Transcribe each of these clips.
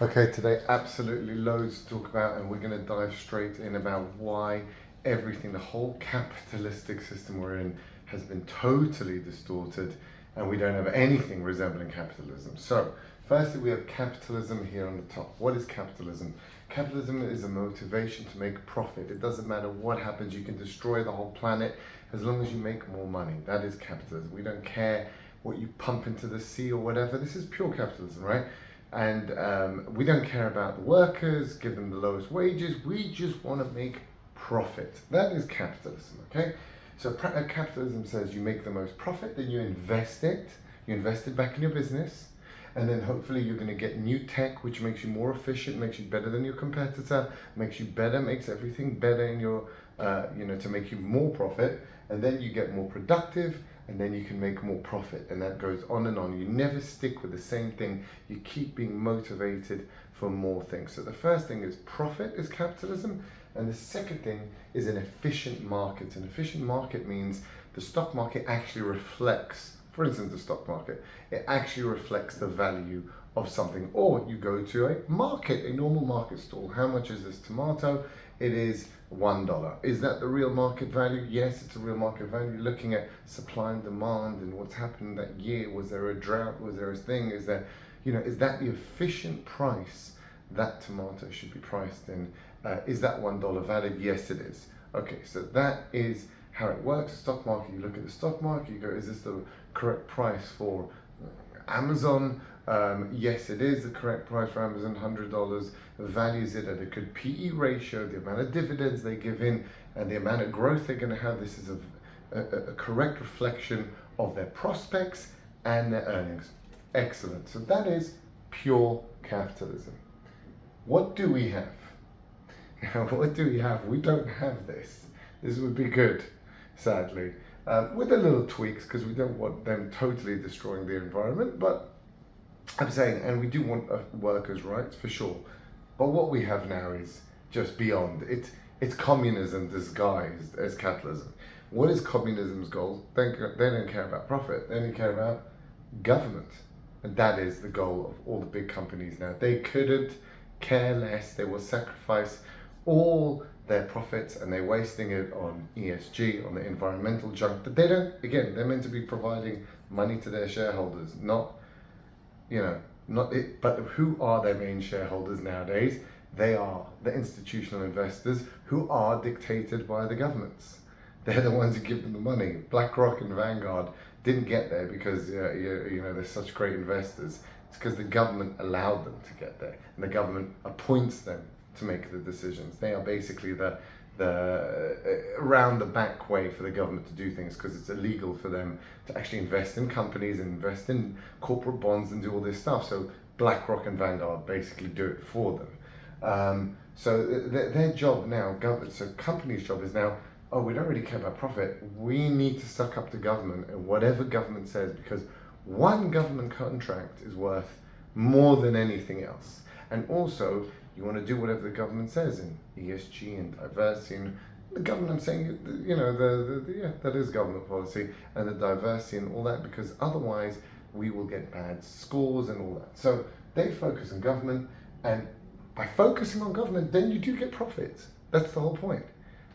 Okay, today absolutely loads to talk about, and we're going to dive straight in about why everything, the whole capitalistic system we're in, has been totally distorted, and we don't have anything resembling capitalism. So, firstly, we have capitalism here on the top. What is capitalism? Capitalism is a motivation to make profit. It doesn't matter what happens, you can destroy the whole planet as long as you make more money. That is capitalism. We don't care what you pump into the sea or whatever. This is pure capitalism, right? And we don't care about the workers, give them the lowest wages. We just want to make profit. That is capitalism, okay? So capitalism says you make the most profit, then you invest it. You invest it back in your business, and then hopefully you're going to get new tech, which makes you more efficient, makes you better than your competitor, makes you better, makes everything better in your, to make you more profit, and then you get more productive, and then you can make more profit, and that goes on and on. You never stick with the same thing. You keep being motivated for more things. So the first thing is profit is capitalism, and the second thing is an efficient market. An efficient market means the stock market actually reflects, for instance, the stock market, it actually reflects the value of something. Or you go to a market, a normal market stall. How much is this tomato? It is $1. Is that the real market value? Yes, it's a real market value. Looking at supply and demand and what's happened that year. Was there a drought? Was there a thing? Is there, is that the efficient price that tomato should be priced in? Is that $1 valid? Yes, it is. Okay, so that is how it works. The stock market, you look at the stock market, you go, is this the correct price for Amazon? Yes, it is the correct price for Amazon, $100. Values it at a good PE ratio, the amount of dividends they give in, and the amount of growth they're going to have. This is a correct reflection of their prospects and their earnings. Excellent. So that is pure capitalism. What do we have? Now, what do we have? We don't have this. This would be good, sadly, with a little tweaks, because we don't want them totally destroying the environment, but I'm saying, and we do want workers' rights for sure, but what we have now is just beyond. It's communism disguised as capitalism. What is communism's goal? They don't care about profit. They only care about government, and that is the goal of all the big companies now. They couldn't care less. They will sacrifice all their profits, and they're wasting it on ESG, on the environmental junk. But they don't. Again, they're meant to be providing money to their shareholders, not not it, but who are their main shareholders nowadays? They are the institutional investors who are dictated by the governments. They're the ones who give them the money. BlackRock and Vanguard didn't get there because they're such great investors. It's because the government allowed them to get there, and the government appoints them to make the decisions. They are basically the around the back way for the government to do things, because it's illegal for them to actually invest in companies and invest in corporate bonds and do all this stuff. So BlackRock and Vanguard basically do it for them. So their job now, so companies' job is now, oh, we don't really care about profit. We need to suck up to government and whatever government says, because one government contract is worth more than anything else. And also, you want to do whatever the government says in ESG and diversity. And the government, I'm saying, that is government policy, and the diversity and all that, because otherwise we will get bad scores and all that. So they focus on government, and by focusing on government, then you do get profits. That's the whole point.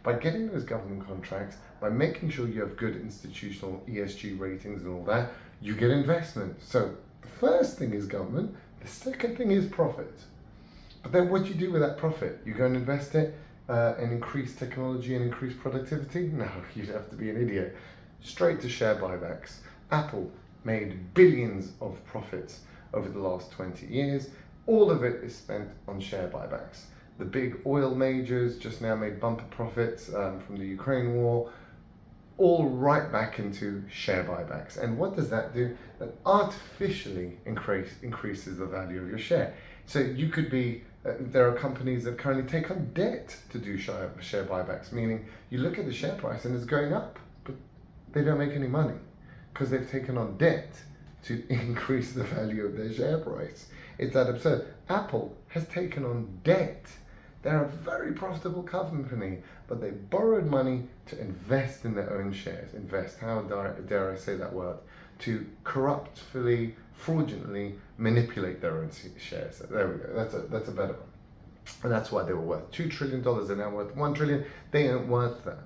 By getting those government contracts, by making sure you have good institutional ESG ratings and all that, you get investment. So the first thing is government, the second thing is profit. But then what do you do with that profit? You go and invest it and increase technology and increase productivity? No, you'd have to be an idiot. Straight to share buybacks. Apple made billions of profits over the last 20 years. All of it is spent on share buybacks. The big oil majors just now made bumper profits from the Ukraine war, all right back into share buybacks. And what does that do? That artificially increases the value of your share. So you could be, there are companies that currently take on debt to do share buybacks, meaning you look at the share price and it's going up, but they don't make any money because they've taken on debt to increase the value of their share price. It's that absurd. Apple has taken on debt. They're a very profitable company, but they borrowed money to invest in their own shares. Invest, how dare I say that word? To corruptfully, fraudulently manipulate their own shares. There we go. That's a better one. And that's why they were worth $2 trillion. They're now worth $1 trillion. They aren't worth that.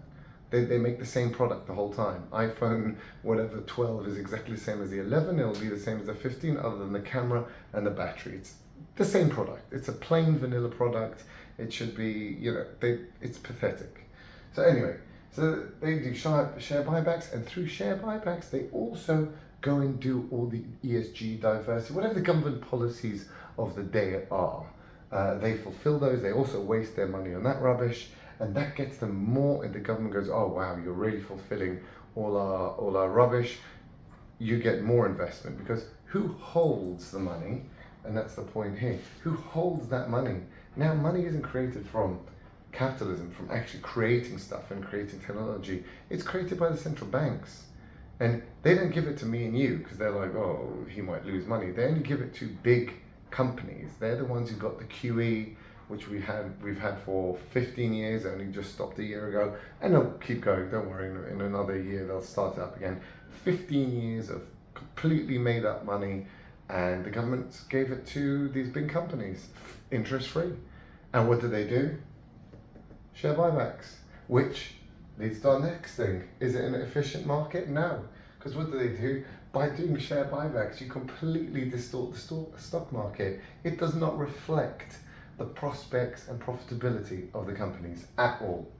They make the same product the whole time. iPhone, whatever, 12 is exactly the same as the 11. It'll be the same as the 15, other than the camera and the battery. It's the same product. It's a plain vanilla product. It should be, it's pathetic. So anyway, so they do share buybacks, and through share buybacks, they also go and do all the ESG, diversity, whatever the government policies of the day are. They fulfill those. They also waste their money on that rubbish, and that gets them more. And the government goes, "Oh wow, you're really fulfilling all our rubbish." You get more investment, because who holds the money? And that's the point here. Who holds that money? Now, money isn't created from capitalism, from actually creating stuff and creating technology. It's created by the central banks. And they don't give it to me and you because they're like, oh, he might lose money. They only give it to big companies. They're the ones who got the QE, which we've had for 15 years, only just stopped a year ago. And they'll keep going, don't worry, in another year they'll start it up again. 15 years of completely made up money, and the government gave it to these big companies, interest-free. And what do? Share buybacks, which leads to our next thing. Is it an efficient market? No. Because what do? By doing share buybacks, you completely distort the stock market. It does not reflect the prospects and profitability of the companies at all.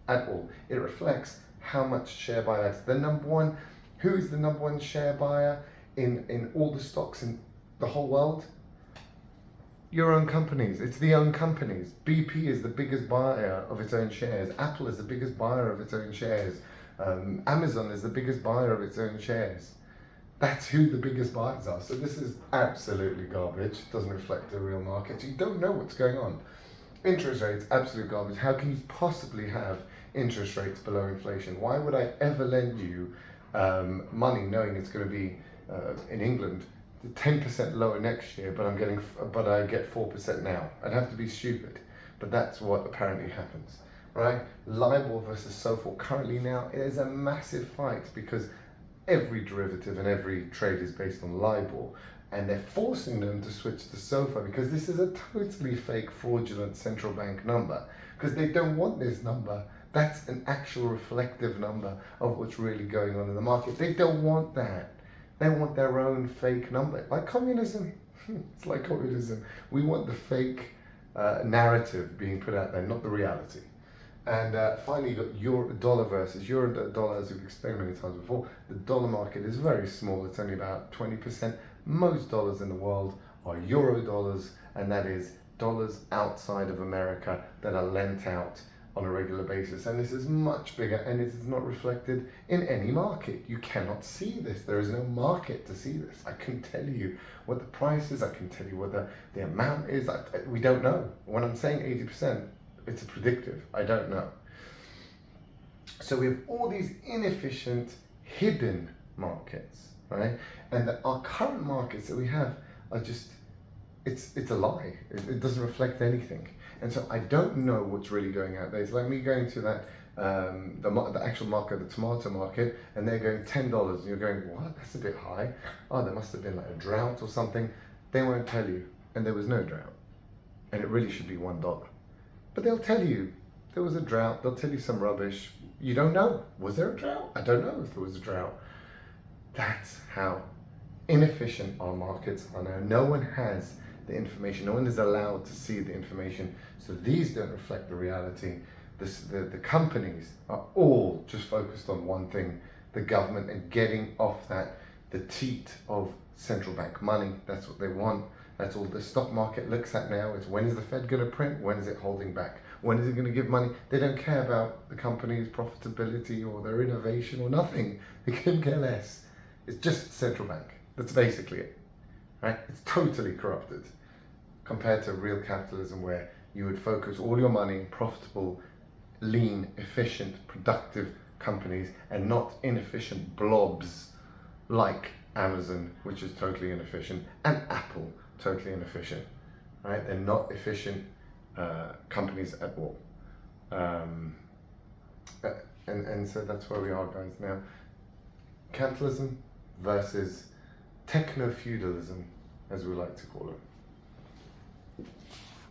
It reflects how much share buybacks. Who is the number one share buyer in all the stocks in the whole world? Your own companies. It's the own companies. BP is the biggest buyer of its own shares. Apple is the biggest buyer of its own shares. Amazon is the biggest buyer of its own shares. That's who the biggest buyers are. So this is absolutely garbage. It doesn't reflect the real market. You don't know what's going on. Interest rates, absolute garbage. How can you possibly have interest rates below inflation? Why would I ever lend you money knowing it's going to be in England 10% lower next year, but I get 4% now? I'd have to be stupid, but that's what apparently happens, right? LIBOR versus SOFR. Currently now, it is a massive fight because every derivative and every trade is based on LIBOR, and they're forcing them to switch to SOFR because this is a totally fake, fraudulent central bank number, because they don't want this number. That's an actual reflective number of what's really going on in the market. They don't want that. They want their own fake number, like communism. It's like communism. We want the fake narrative being put out there, not the reality. And finally, you got dollar versus euro dollar, as we've explained many times before. The dollar market is very small. It's only about 20%. Most dollars in the world are euro dollars, and that is dollars outside of America that are lent out on a regular basis. And this is much bigger, and it is not reflected in any market. You cannot see this. There is no market to see this. I can tell you what the price is. I can tell you what the amount is. We don't know. When I'm saying 80%, it's a predictive. I don't know. So we have all these inefficient, hidden markets, right? And our current markets that we have are just, it's a lie. It doesn't reflect anything. And so I don't know what's really going out there. It's like me going to that, the actual market, the tomato market, and they're going $10. And you're going, what? That's a bit high. Oh, there must have been like a drought or something. They won't tell you. And there was no drought. And it really should be $1. But they'll tell you there was a drought. They'll tell you some rubbish. You don't know. Was there a drought? I don't know if there was a drought. That's how inefficient our markets are now. No one has the information. No one is allowed to see the information. So these don't reflect the reality. The companies are all just focused on one thing, the government, and getting off the teat of central bank money. That's what they want. That's all the stock market looks at now. It's when is the Fed going to print? When is it holding back? When is it going to give money? They don't care about the company's profitability or their innovation or nothing. They couldn't care less. It's just central bank. That's basically it, right? It's totally corrupted compared to real capitalism, where you would focus all your money in profitable, lean, efficient, productive companies, and not inefficient blobs like Amazon, which is totally inefficient, and Apple, totally inefficient, right? They're not efficient companies at all. And so that's where we are, guys, now. Capitalism versus techno-feudalism. as we like to call it.